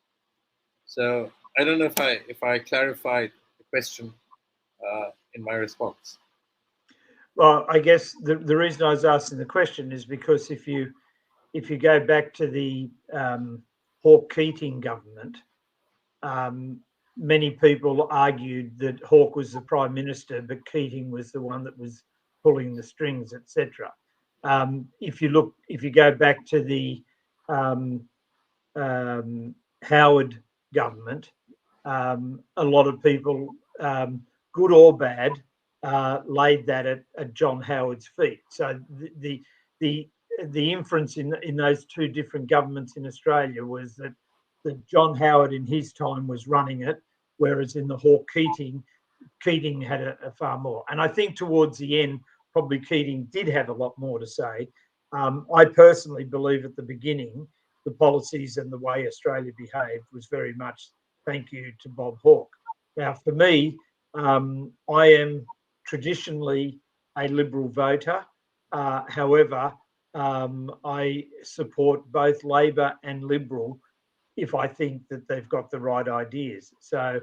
So I don't know if I clarified the question in my response. Well, I guess the reason I was asking the question is because if you go back to the Hawke-Keating government, many people argued that Hawke was the Prime Minister, but Keating was the one that was pulling the strings, etc. If you go back to the Howard government, a lot of people, good or bad, laid that at John Howard's feet. So the inference in those two different governments in Australia was that John Howard in his time was running it, whereas in the Keating had a far more. And I think towards the end, probably Keating did have a lot more to say. I personally believe at the beginning, the policies and the way Australia behaved was very much thank you to Bob Hawke. Now, for me, I am traditionally a Liberal voter. However, I support both Labor and Liberal if I think that they've got the right ideas. So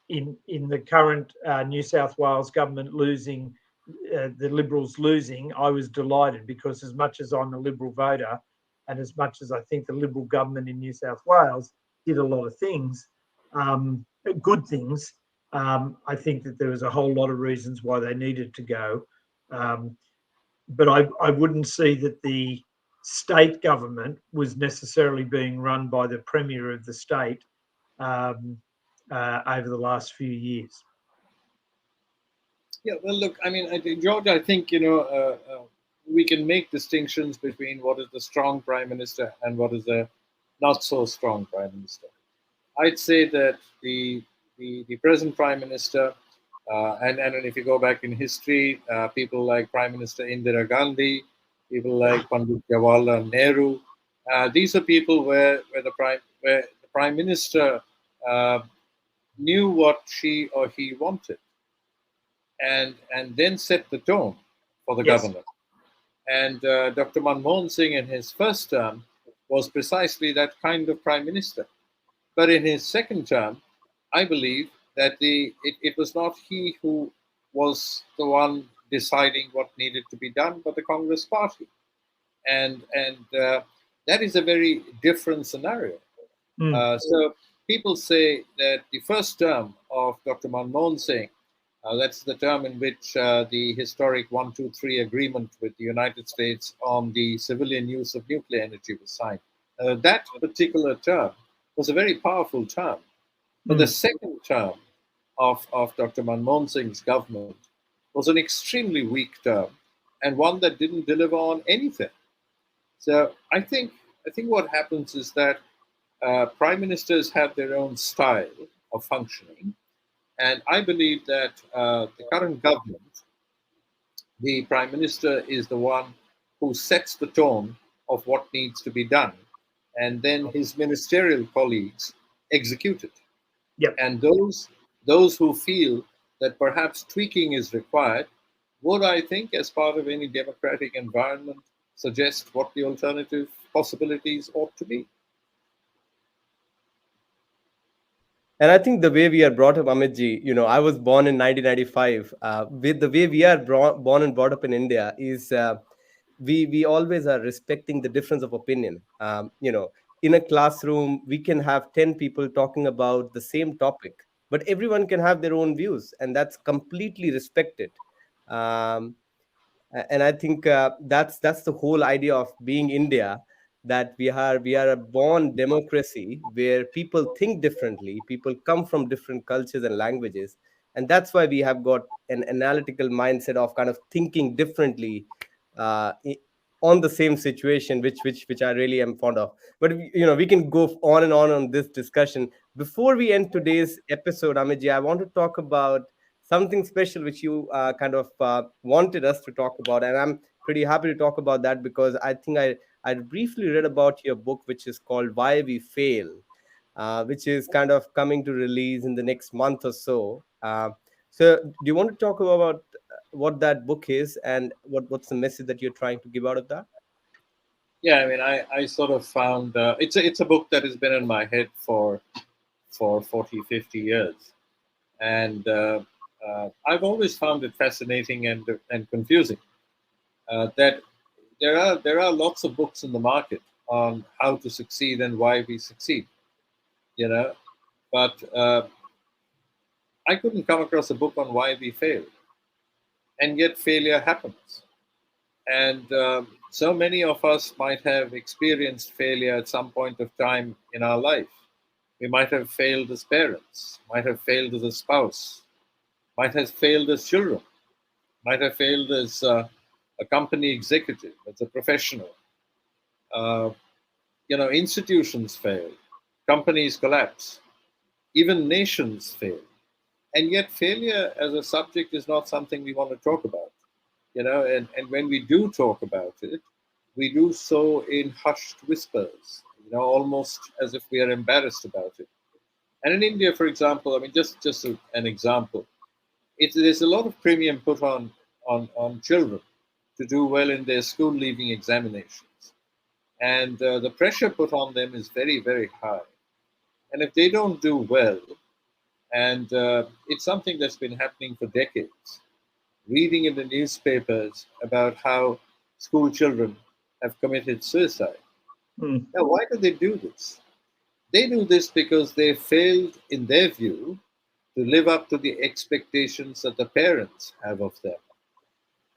in the current New South Wales government losing, the Liberals losing, I was delighted because as much as I'm a Liberal voter and as much as I think the Liberal government in New South Wales did a lot of things, good things, I think that there was a whole lot of reasons why they needed to go. But I wouldn't see that the state government was necessarily being run by the Premier of the state over the last few years. Yeah, well, look, I mean, George, I think, we can make distinctions between what is the strong prime minister and what is the not so strong prime minister. I'd say that the present prime minister, and if you go back in history, people like Prime Minister Indira Gandhi, people like Pandit Jawaharlal Nehru, these are people where the prime minister knew what she or he wanted, and then set the tone for the government. And Dr. Manmohan Singh in his first term was precisely that kind of prime minister. But in his second term, I believe that it was not he who was the one deciding what needed to be done, but the Congress party. And that is a very different scenario. So people say that the first term of Dr. Manmohan Singh, that's the term in which the historic 123 agreement with the United States on the civilian use of nuclear energy was signed. That particular term was a very powerful term. But the second term of Dr. Manmohan Singh's government was an extremely weak term and one that didn't deliver on anything. So I think what happens is that prime ministers have their own style of functioning. And I believe that the current government, the prime minister is the one who sets the tone of what needs to be done. And then his ministerial colleagues execute it. Yep. And those who feel that perhaps tweaking is required would, I think, as part of any democratic environment, suggest what the alternative possibilities ought to be. And I think the way we are brought up, Amitji, I was born in 1995. With the way we are born and brought up in India is we always are respecting the difference of opinion. In a classroom, we can have 10 people talking about the same topic, but everyone can have their own views, and that's completely respected. Um, and I think that's the whole idea of being India, that we are a born democracy where people think differently, people come from different cultures and languages, and that's why we have got an analytical mindset of kind of thinking differently uh, i- on the same situation, which I really am fond of. But we can go on this discussion. Before we end today's episode, Amiji, I want to talk about something special which you kind of wanted us to talk about, and I'm pretty happy to talk about that because I think I briefly read about your book, which is called Why We Fail, which is kind of coming to release in the next month or so. So do you want to talk about what that book is and what's the message that you're trying to give out of that? Yeah, I mean, I sort of found it's a book that has been in my head for 40, 50 years. And I've always found it fascinating and confusing that there are lots of books in the market on how to succeed and why we succeed, you know. But I couldn't come across a book on why we fail, and yet failure happens. And so many of us might have experienced failure at some point of time in our life. We might have failed as parents, might have failed as a spouse, might have failed as children, might have failed as a company executive, as a professional. Uh, Institutions fail, companies collapse, even nations fail. And yet, failure as a subject is not something we want to talk about. And when we do talk about it, we do so in hushed whispers, almost as if we are embarrassed about it. And in India, for example, I mean, just an example, there's a lot of premium put on children to do well in their school leaving examinations. And the pressure put on them is very, very high. And if they don't do well, and it's something that's been happening for decades, reading in the newspapers about how school children have committed suicide. Now, why do they do this? They do this because they failed, in their view, to live up to the expectations that the parents have of them.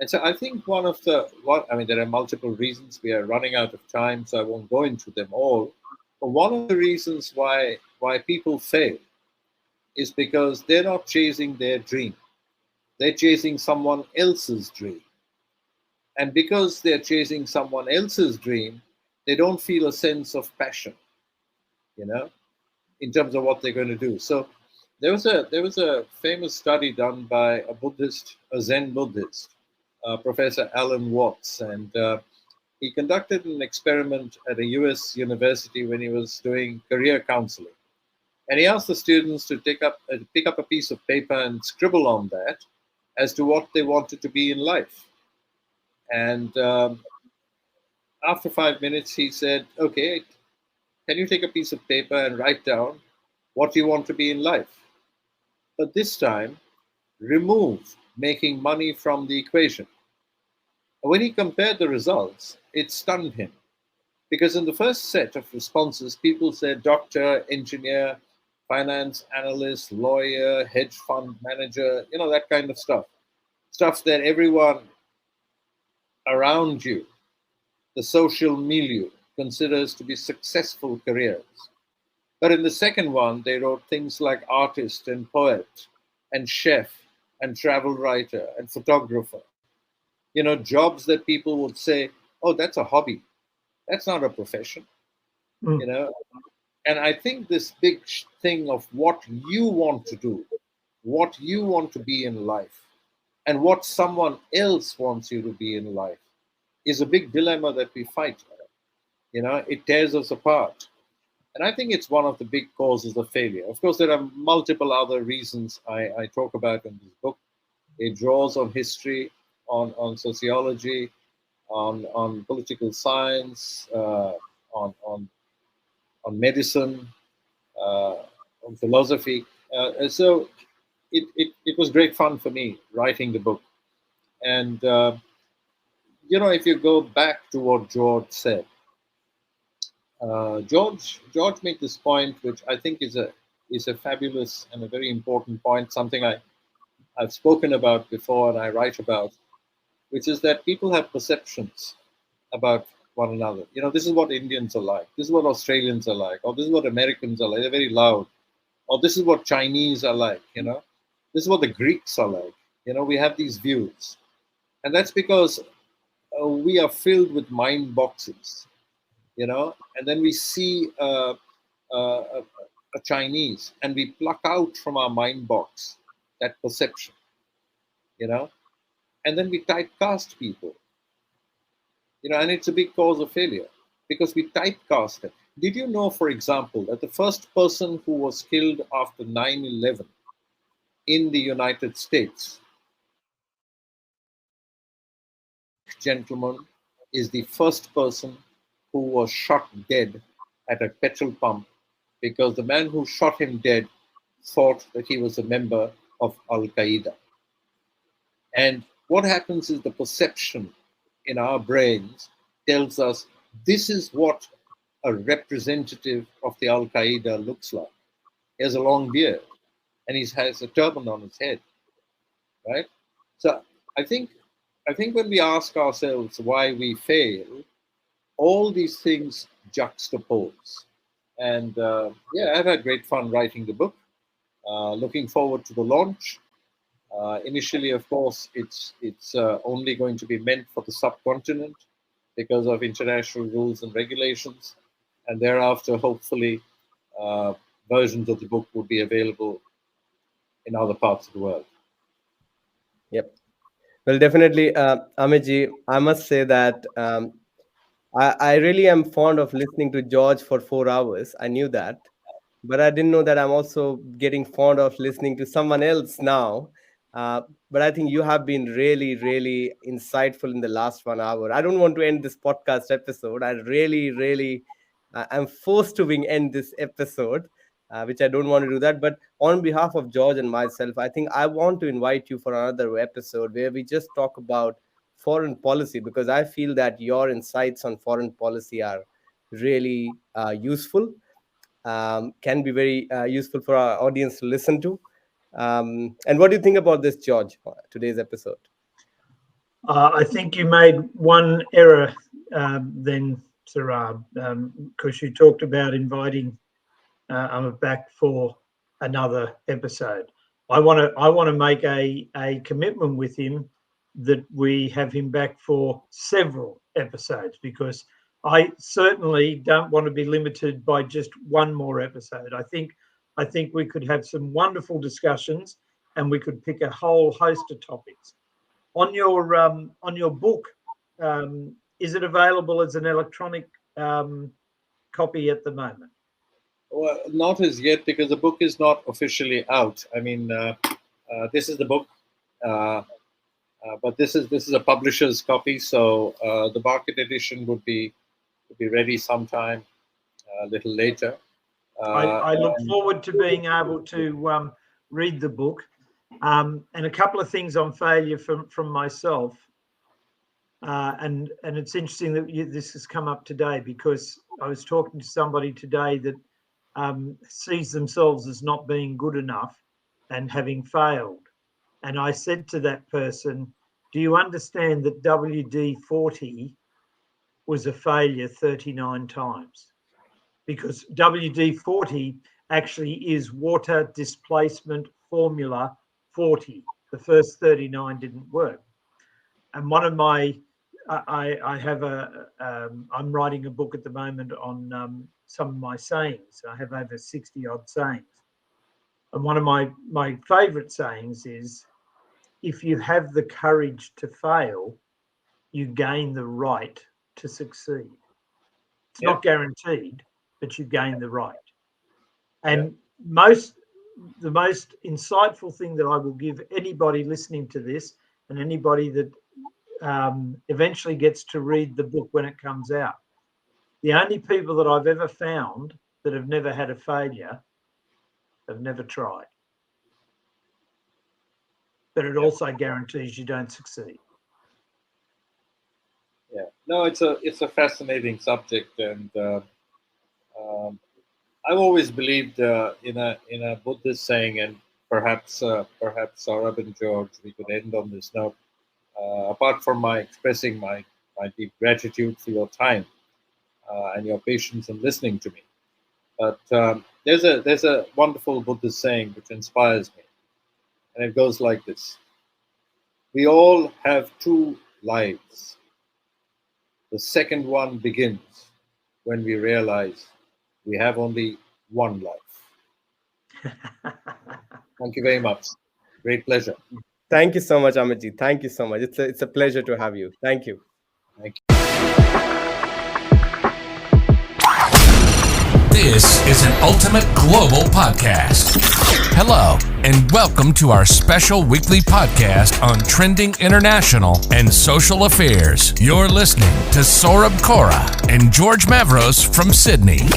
And so I think there are multiple reasons. We are running out of time, so I won't go into them all. But one of the reasons why people fail is because they're not chasing their dream. They're chasing someone else's dream. And because they're chasing someone else's dream, they don't feel a sense of passion, in terms of what they're going to do. So there was a famous study done by a Zen Buddhist, Professor Alan Watts, and he conducted an experiment at a US university when he was doing career counseling. And he asked the students to pick up a piece of paper and scribble on that as to what they wanted to be in life. And after 5 minutes, he said, "Okay, can you take a piece of paper and write down what you want to be in life? But this time, remove making money from the equation." When he compared the results, it stunned him. Because in the first set of responses, people said doctor, engineer, finance analyst, lawyer, hedge fund manager, that kind of stuff. Stuff that everyone around you, the social milieu, considers to be successful careers. But in the second one, they wrote things like artist and poet and chef and travel writer and photographer. Jobs that people would say, "Oh, that's a hobby. That's not a profession." And I think this big thing of what you want to do, what you want to be in life, and what someone else wants you to be in life is a big dilemma that we fight. It tears us apart. And I think it's one of the big causes of failure. Of course, there are multiple other reasons I talk about in this book. It draws on history, on sociology, on political science, on medicine, on philosophy. So it was great fun for me writing the book. And, if you go back to what George said, George made this point, which I think is a fabulous and a very important point, something I've spoken about before and I write about, which is that people have perceptions about one another. This is what Indians are like. This is what Australians are like. Or this is what Americans are like. They're very loud. Or this is what Chinese are like. This is what the Greeks are like. We have these views. And that's because we are filled with mind boxes. And then we see a Chinese and we pluck out from our mind box that perception, and then we typecast people, and it's a big cause of failure because we typecast them. Did you know, for example, that the first person who was killed after 9/11 in the United States, gentleman, is the first person who was shot dead at a petrol pump because the man who shot him dead thought that he was a member of Al-Qaeda. And what happens is the perception in our brains tells us this is what a representative of the Al Qaeda looks like. He has a long beard, and he has a turban on his head, right? So I think when we ask ourselves why we fail, all these things juxtapose. And I've had great fun writing the book. Looking forward to the launch. Initially, of course, it's only going to be meant for the subcontinent because of international rules and regulations. And thereafter, hopefully, versions of the book will be available in other parts of the world. Yep. Well, definitely, Amitji, I must say that I really am fond of listening to George for 4 hours. I knew that, but I didn't know that I'm also getting fond of listening to someone else now. But I think you have been really, really insightful in the last 1 hour. I don't want to end this podcast episode. I really, really, I'm forced to end this episode, which I don't want to do that. But on behalf of George and myself, I think I want to invite you for another episode where we just talk about foreign policy, because I feel that your insights on foreign policy are really useful, can be very useful for our audience to listen to. And what do you think about this, George, today's episode? I think you made one error then, Sarab, because you talked about inviting Amit back for another episode. I want to make a commitment with him that we have him back for several episodes, because I certainly don't want to be limited by just one more episode. I think we could have some wonderful discussions, and we could pick a whole host of topics. On your book, is it available as an electronic copy at the moment? Well, not as yet, because the book is not officially out. I mean, this is the book, but this is a publisher's copy, so the market edition would be ready sometime a little later. I look forward to being able to read the book. And a couple of things on failure from myself. And it's interesting that this has come up today, because I was talking to somebody today that sees themselves as not being good enough and having failed. And I said to that person, do you understand that WD-40 was a failure 39 times? Because WD-40 actually is water displacement formula 40. The first 39 didn't work. And one of my, I have I'm writing a book at the moment on some of my sayings. I have over 60 odd sayings. And one of my favorite sayings is, if you have the courage to fail, you gain the right to succeed. It's not guaranteed, but you gain the right. And the most insightful thing that I will give anybody listening to this, and anybody that eventually gets to read the book when it comes out, the only people that I've ever found that have never had a failure have never tried. But it also guarantees you don't succeed. Yeah, no, it's a fascinating subject, and I've always believed in a Buddhist saying, and perhaps Saurabh and George, we could end on this note. Apart from my expressing my deep gratitude for your time and your patience in listening to me, but there's a wonderful Buddhist saying which inspires me, and it goes like this: we all have two lives. The second one begins when we realize we have only one life. Thank you very much. Great pleasure. Thank you so much, Amitji. Thank you so much. It's a pleasure to have you. Thank you. Thank you. This is an Ultimate Global Podcast. Hello, and welcome to our special weekly podcast on trending international and social affairs. You're listening to Saurabh Kora and George Mavros from Sydney.